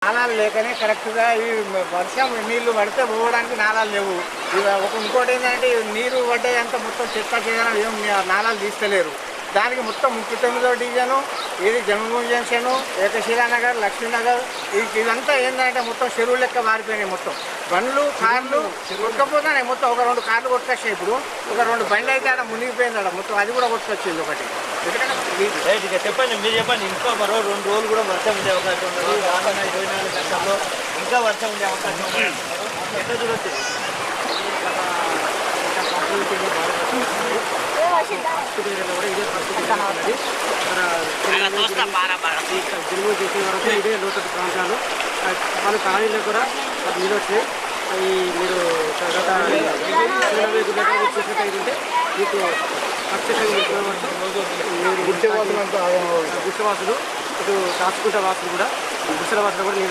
నాలాలు లేకనే కరెక్ట్గా ఈ వర్షం నీళ్లు పడితే పోవడానికి నాలాలు లేవు. ఇంకోటి ఏంటంటే నీరు పడ్డదంతా మొత్తం చెత్త చేయడం ఏం నాలాలు తీస్తలేరు. దానికి మొత్తం 39వ డివిజను, ఇది జన్మభూమి జంక్షను, ఏకశిలానగర్, లక్ష్మీనగర్, ఇదంతా ఏంటంటే మొత్తం చెరువు లెక్క మారిపోయినాయి. మొత్తం బండ్లు కార్లు కొట్టుకపోతున్నాయి. మొత్తం ఒక 2 కార్లు కొట్టుకొచ్చాయి. ఇప్పుడు ఒక 2 బండ్లు అయితే అక్కడ మునిగిపోయింది. అక్కడ మొత్తం అది కూడా కొట్టుకొచ్చింది ఒకటి. ఇక చెప్పండి, మీరు చెప్పండి. ఇంకా మరో 2 రోజులు కూడా వర్షం ఉండే అవకాశం ఉన్నది. రానున్న 24 గంటల్లో ఇంకా వర్షం ఉండే అవకాశం ఉంది. ఎట్లా చూడొచ్చు? ఏరియాలో కూడా ఇదే పరిస్థితి జరుగు చేసే వరకు ఇదే లోతట్టు ప్రాంతాలు వాళ్ళు కాలనీలో కూడా నీళ్ళు వచ్చాయి. ఈ మీరు గత 20 దగ్గర చూసినట్టయితే మీకు ప్రత్యేకంగా గుడిసెవాసులు ఇటు కాసుకుంట వాసులు కూడా గుడిసెల వాసులు కూడా నీళ్ళు